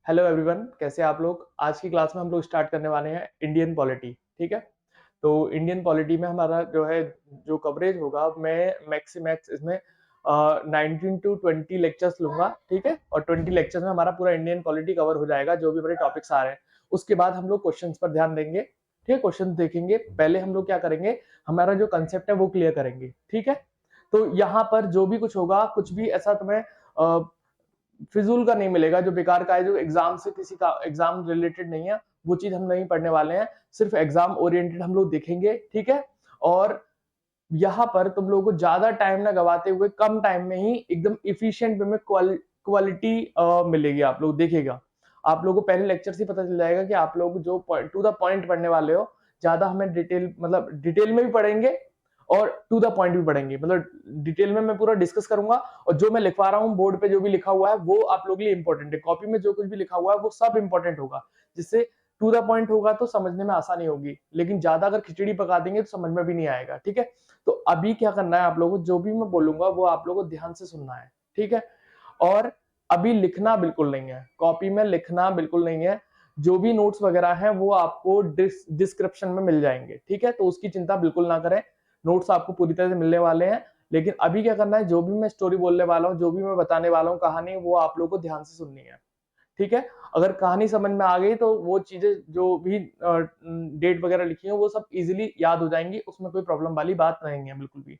Hello everyone, कैसे हैं आप लोग। आज की क्लास में हम लोग स्टार्ट करने वाले हैं इंडियन पॉलिटी। ठीक है, तो इंडियन पॉलिटी में हमारा जो है जो कवरेज होगा, मैं मैक्स से मैक्स इसमें 19 टू 20 लेक्चर्स लूंगा। ठीक है, और 20 लेक्चर्स में हमारा पूरा इंडियन पॉलिटी कवर हो जाएगा, जो भी बड़े टॉपिक्स आ रहे हैं। उसके बाद हम लोग क्वेश्चंस पर ध्यान देंगे। ठीक है, क्वेश्चन देखेंगे। पहले हम लोग क्या करेंगे, हमारा जो कंसेप्ट है वो क्लियर करेंगे। ठीक है, तो यहाँ पर जो भी कुछ होगा, कुछ भी ऐसा तुम्हें फिजूल का नहीं मिलेगा, जो बेकार का है, जो एग्जाम से किसी का एग्जाम रिलेटेड नहीं है, वो चीज हम नहीं पढ़ने वाले हैं। सिर्फ एग्जाम ओरिएंटेड हम लोग देखेंगे। ठीक है, और यहाँ पर तुम लोगों को ज्यादा टाइम ना गवाते हुए कम टाइम में ही एकदम इफिशिएंट वे में क्वालिटी मिलेगी। आप लोग देखिएगा, आप लोगों को पहले लेक्चर से पता चल जाएगा कि आप लोग जो टू द पॉइंट पढ़ने वाले हो। ज्यादा हमें डिटेल, मतलब डिटेल में भी पढ़ेंगे और टू द पॉइंट भी पढ़ेंगे। मतलब डिटेल में मैं पूरा डिस्कस करूंगा, और जो मैं लिखवा रहा हूँ बोर्ड पे जो भी लिखा हुआ है वो आप लोगों के लिए इंपॉर्टेंट है। कॉपी में जो कुछ भी लिखा हुआ है वो सब इंपॉर्टेंट होगा, जिससे टू द पॉइंट होगा तो समझने में आसानी होगी। लेकिन ज्यादा अगर खिचड़ी पका देंगे तो समझ में भी नहीं आएगा। ठीक है, तो अभी क्या करना है, आप लोगों को जो भी मैं बोलूंगा वो आप लोगों को ध्यान से सुनना है। ठीक है, और अभी लिखना बिल्कुल नहीं है, कॉपी में लिखना बिल्कुल नहीं है। जो भी नोट्स वगैरह हैं वो आपको डिस्क्रिप्शन में मिल जाएंगे। ठीक है, तो उसकी चिंता बिल्कुल ना करें, नोट्स आपको पूरी तरह से मिलने वाले हैं। लेकिन अभी क्या करना है, जो भी मैं स्टोरी बोलने वाला हूँ, जो भी मैं बताने वाला हूँ कहानी, वो आप लोगों को ध्यान से सुननी है। ठीक है, अगर कहानी समझ में आ गई तो वो चीजें जो भी डेट वगैरह लिखी है वो सब इजीली याद हो जाएंगी, उसमें कोई प्रॉब्लम वाली बात नहीं है बिल्कुल भी।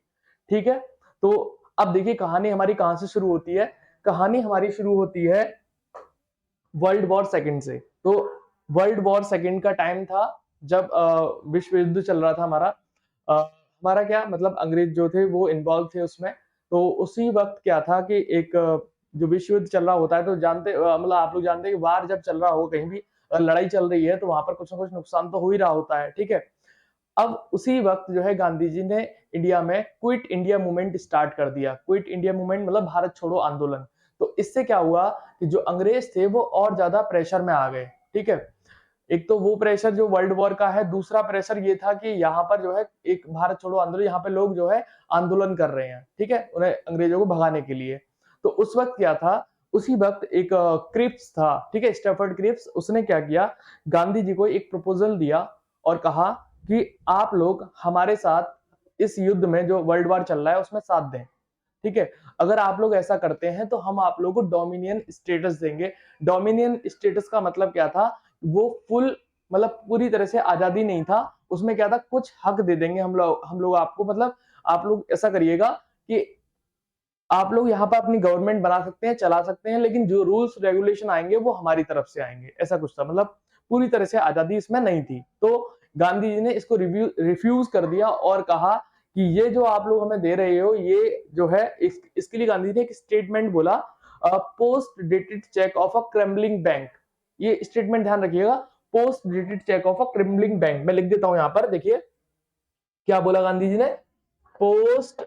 ठीक है, तो अब देखिए कहानी हमारी कहां से शुरू होती है। कहानी हमारी शुरू होती है वर्ल्ड वॉर सेकंड से। तो वर्ल्ड वॉर सेकंड का टाइम था जब विश्व युद्ध चल रहा था हमारा। हमारा क्या मतलब, अंग्रेज जो थे वो इन्वॉल्व थे उसमें। तो उसी वक्त क्या था कि एक जो विश्व युद्ध चल रहा होता है, तो जानते मतलब आप लोग जानते हैं कि वार जब चल रहा हो, कहीं भी लड़ाई चल रही है, तो वहां पर कुछ ना कुछ नुकसान तो हो ही रहा होता है। ठीक है, अब उसी वक्त जो है गांधी जी ने इंडिया में क्विट इंडिया मूवमेंट स्टार्ट कर दिया। क्विट इंडिया मूवमेंट मतलब भारत छोड़ो आंदोलन। तो इससे क्या हुआ कि जो अंग्रेज थे वो और ज्यादा प्रेशर में आ गए। ठीक है, एक तो वो प्रेशर जो वर्ल्ड वॉर का है, दूसरा प्रेशर ये था कि यहाँ पर जो है एक भारत छोड़ो आंदोलन, यहाँ पे लोग जो है आंदोलन कर रहे हैं। ठीक है, उन्हें अंग्रेजों को भगाने के लिए। तो उस वक्त क्या था, उसी वक्त एक क्रिप्स था। ठीक है, स्टैफर्ड क्रिप्स, उसने क्या किया, गांधी जी को एक प्रपोजल दिया और कहा कि आप लोग हमारे साथ इस युद्ध में जो वर्ल्ड वॉर चल रहा है उसमें साथ दें। ठीक है, अगर आप लोग ऐसा करते हैं तो हम आप लोगों को डोमिनियन स्टेटस देंगे। डोमिनियन स्टेटस का मतलब क्या था, वो फुल मतलब पूरी तरह से आजादी नहीं था, उसमें क्या था, कुछ हक दे देंगे हम लोग आपको। मतलब आप लोग ऐसा करिएगा कि आप लोग यहाँ पर अपनी गवर्नमेंट बना सकते हैं, चला सकते हैं, लेकिन जो रूल्स रेगुलेशन आएंगे वो हमारी तरफ से आएंगे। ऐसा कुछ था, मतलब पूरी तरह से आजादी इसमें नहीं थी। तो गांधी जी ने इसको रिफ्यूज कर दिया और कहा कि ये जो आप लोग हमें दे रहे हो, ये जो है इसके लिए गांधी जी ने एक स्टेटमेंट बोला, post dated cheque of a crumbling bank. ये स्टेटमेंट ध्यान रखिएगा, post dated cheque of a crumbling bank. मैं लिख देता हूं यहां पर, देखिए क्या बोला गांधी जी ने, post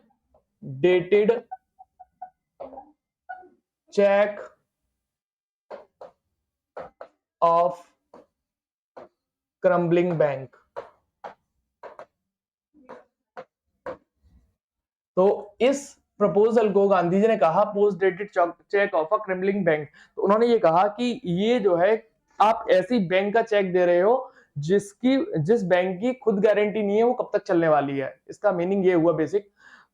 dated cheque of crumbling bank. तो इस प्रपोजल को गांधी जी ने कहा post dated cheque of a crumbling bank. तो उन्होंने ये कहा कि ये जो है आप ऐसी बैंक का चेक दे रहे हो जिस बैंक की खुद गारंटी नहीं है वो कब तक चलने वाली है। इसका मीनिंग ये हुआ बेसिक।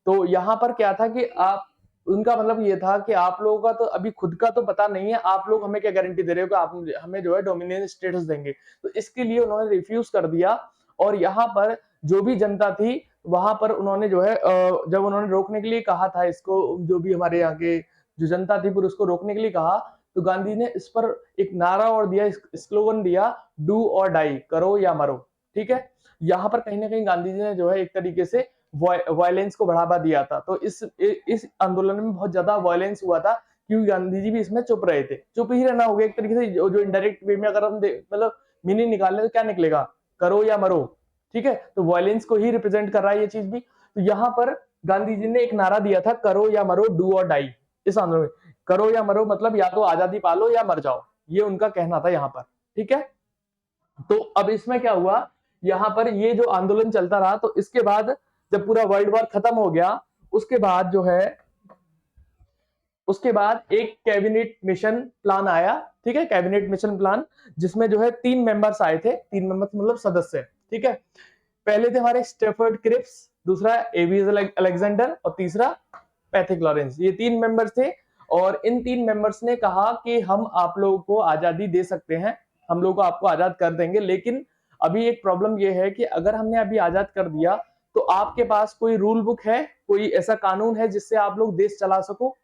तो यहां पर क्या था कि आप, उनका मतलब ये था कि आप लोगों का तो अभी खुद का तो पता नहीं है, आप लोग हमें क्या गारंटी दे रहे हो कि आप हमें जो है डोमिनियन स्टेटस देंगे। तो इसके लिए उन्होंने रिफ्यूज कर दिया। और यहाँ पर जो भी जनता थी वहां पर उन्होंने जो है जब उन्होंने रोकने के लिए कहा था इसको, जो भी हमारे यहाँ के जो जनता थी फिर उसको रोकने के लिए कहा, तो गांधी ने इस पर एक नारा और दिया, स्लोगन दिया, डू और डाई, करो या मरो। ठीक है, यहाँ पर कहीं ना कहीं गांधी जी ने जो है एक तरीके से वायलेंस को बढ़ावा दिया था। तो इस आंदोलन में बहुत ज्यादा वायलेंस हुआ था, क्योंकि गांधी जी भी इसमें चुप रहे थे। चुप ही रहना हो गया एक तरीके से, जो इनडायरेक्ट वे में अगर हम मतलब मीनिंग निकालें तो क्या निकलेगा, करो या मरो। ठीक है, तो वायलेंस को ही रिप्रेजेंट कर रहा है ये चीज भी। तो यहाँ पर गांधी जी ने एक नारा दिया था, करो या मरो, डू और डाई। इस आंदोलन में करो या मरो मतलब या तो आजादी पालो या मर जाओ, ये उनका कहना था यहाँ पर। ठीक है, तो अब इसमें क्या हुआ, यहाँ पर ये जो आंदोलन चलता रहा, तो इसके बाद जब पूरा वर्ल्ड वॉर खत्म हो गया, उसके बाद जो है उसके बाद एक कैबिनेट मिशन प्लान आया, ठीक है, कैबिनेट मिशन प्लान, जिसमें जो है 3 मेंबर्स आए थे, 3 मेंबर्स मतलब सदस्य, ठीक है। पहले थे हमारे स्टेफर्ड क्रिप्स, दूसरा एवीज अलेक्जेंडर और तीसरा पैथिक लॉरेंस। ये 3 मेंबर्स थे और इन 3 मेंबर्स ने कहा कि हम आप लोगों को आजादी दे सकते हैं, हम लोग को आपको आजाद कर देंगे, लेकिन अभी एक प्रॉब्लम ये है कि अगर हमने अभी आजाद कर दिया तो आपके पास कोई रूल बुक है, कोई ऐसा कानून है जिससे आप लोग देश चला सको।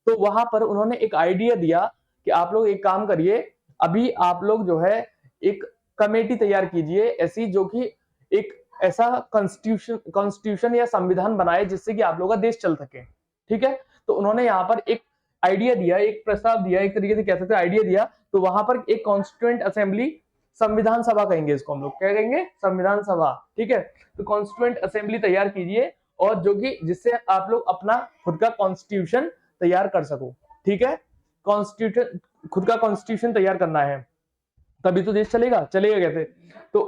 तो वहां पर उन्होंने एक आइडिया दिया कि आप लोग एक काम करिए, अभी आप लोग जो है एक कमेटी तैयार कीजिए ऐसी, जो कि एक ऐसा कॉन्स्टिट्यूशन या संविधान बनाए जिससे कि आप लोगों का देश चल सके, ठीक है। तो उन्होंने यहाँ पर एक आइडिया दिया, एक प्रस्ताव दिया, एक तरीके से कह सकते हैं आइडिया दिया। तो वहां पर एक कॉन्स्टिट्यूएंट असेंबली, संविधान सभा कहेंगे इसको हम लोग, क्या कहेंगे, संविधान सभा, ठीक है। तो कॉन्स्टिट्यूएंट असेंबली तैयार कीजिए और जो कि जिससे आप लोग अपना खुद का कॉन्स्टिट्यूशन तैयार कर सको, ठीक है। कॉन्स्टिट्यूशन, खुद का कॉन्स्टिट्यूशन तैयार करना है, तभी तो देश चलेगा, चलेगा कैसे। तो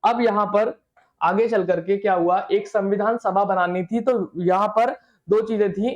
अब यहाँ पर आगे चल करके क्या हुआ, एक संविधान सभा बनानी थी। तो यहाँ पर 2 चीजें थी,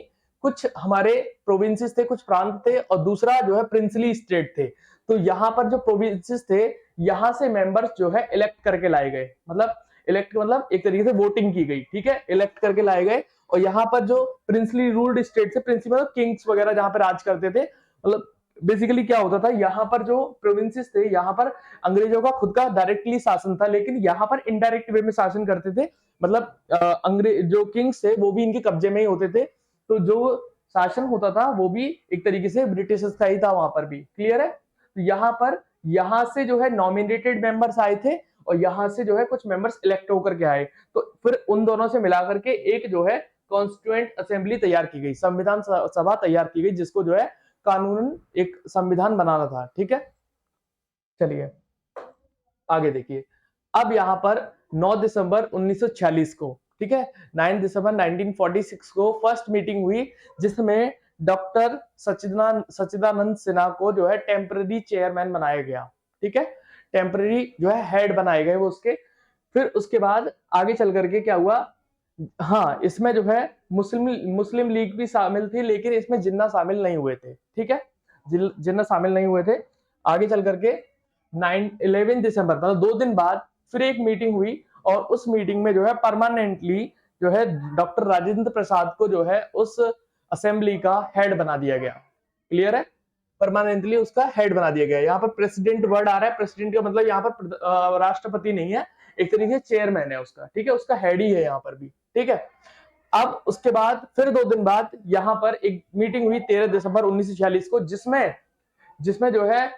कुछ हमारे प्रोविंसेस थे, कुछ प्रांत थे, और दूसरा जो है प्रिंसली स्टेट थे। तो यहाँ पर जो प्रोविंसेस थे, यहाँ से मेंबर्स जो है इलेक्ट करके लाए गए, मतलब इलेक्ट मतलब एक तरीके से वोटिंग की गई, ठीक है, इलेक्ट करके लाए गए। और यहाँ पर जो प्रिंसली रूल्ड स्टेट से, प्रिंसली मतलब किंग्स वगैरह जहां पर राज करते थे, मतलब बेसिकली क्या होता था, यहाँ पर जो प्रोविंसेस थे, यहाँ पर अंग्रेजों का खुद का डायरेक्टली शासन था, लेकिन यहाँ पर इनडायरेक्ट वे में शासन करते थे। मतलब अंग्रेज जो किंग्स थे वो भी इनके कब्जे में ही होते थे। तो जो शासन होता था वो भी एक तरीके से ब्रिटिशर्स का ही था वहां पर भी, क्लियर है। तो यहाँ पर, यहाँ से जो है नॉमिनेटेड मेंबर्स आए थे और यहाँ से जो है कुछ मेंबर्स इलेक्ट होकर के आए। तो फिर उन दोनों से मिलाकर के एक जो है कॉन्स्टिट्यूएंट असेंबली तैयार की गई, संविधान सभा तैयार की गई, जिसको जो है कानूनन एक संविधान बनाना था, ठीक है। चलिए आगे देखिए। अब यहाँ पर 9 दिसंबर 1946 को, ठीक है, 9 दिसंबर 1946 को फर्स्ट मीटिंग हुई, जिसमें डॉक्टर सच्चिदानंद सिन्हा को जो है टेम्पररी चेयरमैन बनाया गया, ठीक है, टेम्पररी जो है हेड बनाए गए वो उसके। फिर उसके बाद आगे चल करके क्या हुआ, हाँ, इसमें जो है मुस्लिम मुस्लिम लीग भी शामिल थी, लेकिन इसमें जिन्ना शामिल नहीं हुए थे, ठीक है, जिन्ना शामिल नहीं हुए थे। आगे चल करके 11 दिसंबर मतलब 2 दिन बाद फिर एक मीटिंग हुई, और उस मीटिंग में जो है परमानेंटली जो है डॉक्टर राजेंद्र प्रसाद को जो है उस असेंबली का हेड बना दिया गया, क्लियर है, परमानेंटली उसका हेड बना दिया गया। यहाँ पर प्रेसिडेंट वर्ड आ रहा है, प्रेसिडेंट का मतलब यहाँ पर राष्ट्रपति नहीं है, एक तरीके से चेयरमैन है उसका, ठीक है, उसका हेड ही है यहाँ पर भी, ठीक है। अब उसके बाद फिर 2 दिन बाद यहाँ पर एक मीटिंग हुई 13 दिसंबर 1946 को, जिसमें जिसमें जो है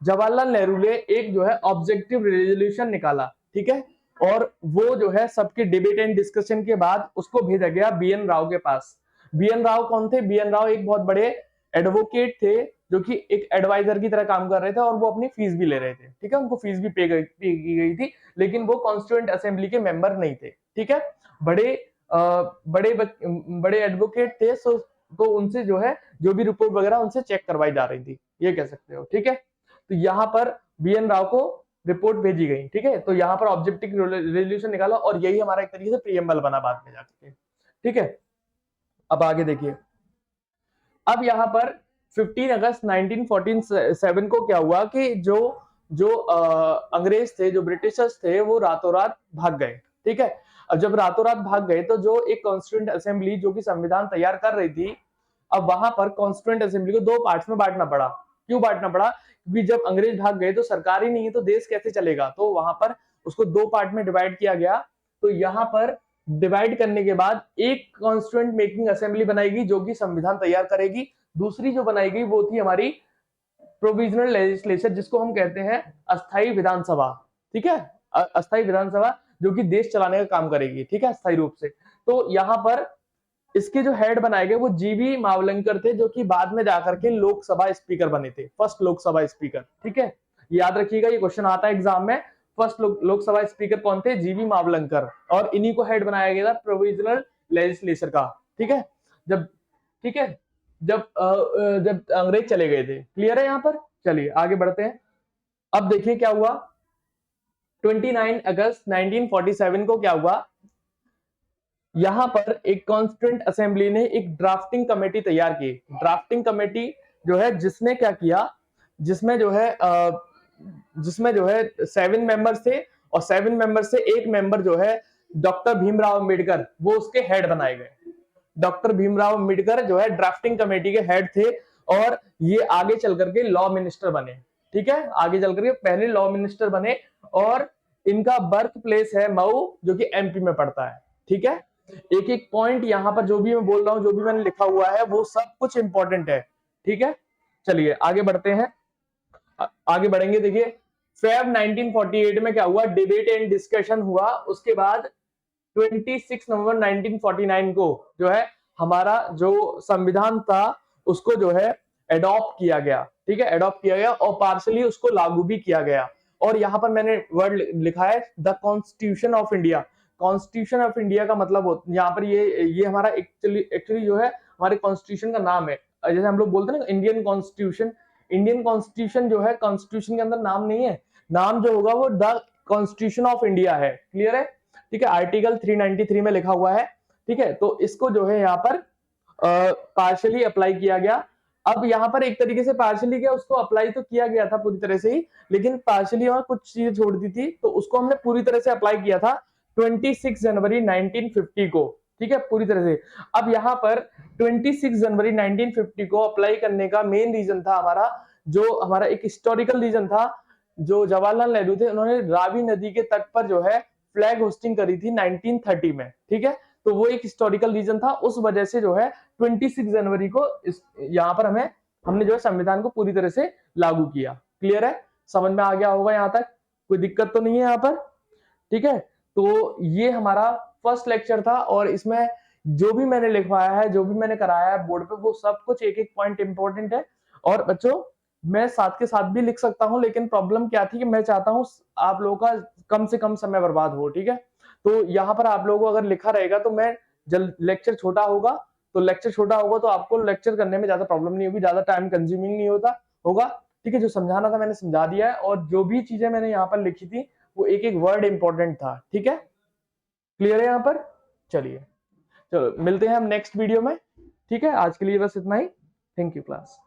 जवाहरलाल नेहरू ने एक जो है ऑब्जेक्टिव रेजोल्यूशन निकाला, ठीक है, और वो जो है सबके डिबेट एंड डिस्कशन के बाद उसको भेजा गया बीएन राव के पास। बीएन राव कौन थे, बीएन राव एक बहुत बड़े एडवोकेट थे, जो कि एक एडवाइजर की तरह काम कर रहे थे, और वो अपनी फीस भी ले रहे थे, ठीक है, उनको फीस भी पे की गई थी, लेकिन वो कॉन्स्टिट्यूएंट असेंबली के मेंबर नहीं थे, ठीक है। बड़े बड़े एडवोकेट थे, सो तो उनसे जो है जो भी रिपोर्ट वगैरह उनसे चेक करवाई जा रही थी, ये कह सकते हो, ठीक है। तो यहाँ पर बीएन राव को रिपोर्ट भेजी गई, ठीक है, तो यहाँ पर ऑब्जेक्टिव रेजोल्यूशन निकाला, और यही हमारा एक तरीके से प्रीएम्बल बना बाद में जाके, ठीक है। अब आगे देखिए। अब यहाँ पर 15 अगस्त 1947 को क्या हुआ कि जो जो अंग्रेज थे, जो ब्रिटिशर्स थे, वो रातों रात भाग गए, ठीक है। अब जब रातों रात भाग गए तो जो एक कॉन्स्टिट्यूएंट असेंबली जो कि संविधान तैयार कर रही थी, अब वहां पर कॉन्स्टिट्यूएंट असेंबली को 2 पार्ट्स में बांटना पड़ा। क्यों बांटना पड़ा, क्योंकि जब अंग्रेज भाग गए तो सरकार ही नहीं है तो देश कैसे चलेगा, तो वहां पर उसको 2 पार्ट में डिवाइड किया गया। तो यहाँ पर डिवाइड करने के बाद एक कॉन्स्टिट्यूएंट मेकिंग असेंबली बनाएगी जो कि संविधान तैयार करेगी, दूसरी जो बनाई गई वो थी हमारी प्रोविजनल लेजिस्लेचर, जिसको हम कहते हैं अस्थाई विधानसभा, ठीक है, अस्थाई विधानसभा, जो कि देश चलाने का काम करेगी, ठीक है, अस्थाई रूप से। तो यहाँ पर इसके जो हेड बनाए गए वो जीवी मावलंकर थे, जो कि बाद में जाकर के लोकसभा स्पीकर बने थे, फर्स्ट लोकसभा स्पीकर, ठीक है, याद रखिएगा, ये क्वेश्चन आता है एग्जाम में। फर्स्ट लोकसभा स्पीकर कौन थे, जीवी मावलंकर, और इन्हीं को हेड बनाया गया था प्रोविजनल लेजिस्लेचर का, ठीक है, जब, ठीक है, जब अंग्रेज चले गए थे, क्लियर है यहाँ पर। चलिए आगे बढ़ते हैं। अब देखिए क्या हुआ, 29 अगस्त 1947 को क्या हुआ, यहाँ पर एक कॉन्स्टिट्यूएंट असेंबली ने एक ड्राफ्टिंग कमेटी तैयार की। ड्राफ्टिंग कमेटी जो है जिसने क्या किया, जिसमें जो है जिसमें जो है 7 मेंबर्स थे और 7 मेंबर से एक मेंबर जो है डॉक्टर भीमराव अंबेडकर, वो उसके हेड बनाए गए। डॉक्टर भीमराव अंबेडकर जो है ड्राफ्टिंग कमेटी के हेड थे और ये आगे चल करके लॉ मिनिस्टर बने। ठीक है, आगे चल करके पहले लॉ मिनिस्टर बने और इनका बर्थ प्लेस है मऊ, जो कि एमपी में पड़ता है। ठीक है, एक एक पॉइंट यहाँ पर जो भी मैं बोल रहा हूँ, जो भी मैंने लिखा हुआ है, वो सब कुछ इंपॉर्टेंट है। ठीक है, चलिए आगे बढ़ते हैं। आगे बढ़ेंगे। देखिए फेब 1948 में क्या हुआ, डिबेट एंड डिस्कशन हुआ। उसके बाद 26 नवंबर 1949 को जो है हमारा जो संविधान था उसको जो है एडॉप्ट किया गया। ठीक है, एडॉप्ट किया गया और पार्शली उसको लागू भी किया गया। और यहाँ पर मैंने वर्ड लिखा है the constitution of India. Constitution of India का मतलब यहाँ पर ये हमारा एक्चुअली जो है हमारे कॉन्स्टिट्यूशन का नाम है। जैसे हम लोग बोलते हैं ना इंडियन कॉन्स्टिट्यूशन, इंडियन कॉन्स्टिट्यूशन जो है कॉन्स्टिट्यूशन के अंदर नाम नहीं है, नाम जो होगा वो द कॉन्स्टिट्यूशन ऑफ इंडिया है। क्लियर है? ठीक है, आर्टिकल 393 में लिखा हुआ है। ठीक है, तो इसको जो है यहाँ पर पार्शियली अप्लाई किया गया। अब यहाँ पर एक तरीके से पार्शियली क्या, उसको अप्लाई तो किया गया था पूरी तरह से ही, लेकिन पार्शियली और कुछ चीजें छोड़ दी थी, तो उसको हमने पूरी तरह से अप्लाई किया था 26 जनवरी 1950 को। ठीक है, पूरी तरह से। अब यहाँ पर 26 जनवरी 1950 को अप्लाई करने का मेन रीजन था हमारा, जो हमारा एक हिस्टोरिकल रीजन था। जो जवाहरलाल नेहरू थे, उन्होंने रावी नदी के तट पर जो है फ्लैग होस्टिंग करी थी 1930 में। ठीक है, तो वो एक हिस्टोरिकल रीजन था। उस वजह से जो है 26 जनवरी को यहाँ पर हमने जो है संविधान को पूरी तरह से लागू किया। क्लियर है? समझ में आ गया होगा यहाँ तक? कोई दिक्कत तो नहीं है यहाँ पर? ठीक है, तो ये हमारा फर्स्ट लेक्चर था और इसमें जो भी मैंने लिखवाया है, जो भी मैंने कराया है बोर्ड पे, वो सब कुछ एक एक पॉइंट इंपॉर्टेंट है। और बच्चों मैं साथ के साथ भी लिख सकता हूँ, लेकिन प्रॉब्लम क्या थी कि मैं चाहता हूँ आप लोगों का कम से कम समय बर्बाद हो। ठीक है, तो यहाँ पर आप लोगों को अगर लिखा रहेगा तो मैं लेक्चर छोटा होगा, तो लेक्चर छोटा होगा तो आपको लेक्चर करने में ज्यादा प्रॉब्लम नहीं होगी, ज्यादा टाइम कंज्यूमिंग नहीं होगा। ठीक है, जो समझाना था मैंने समझा दिया है और जो भी चीजें मैंने यहाँ पर लिखी थी वो एक एक वर्ड इंपॉर्टेंट था। ठीक है, क्लियर है यहाँ पर? चलिए, चलो मिलते हैं हम नेक्स्ट वीडियो में। ठीक है, आज के लिए बस इतना ही। Thank you class.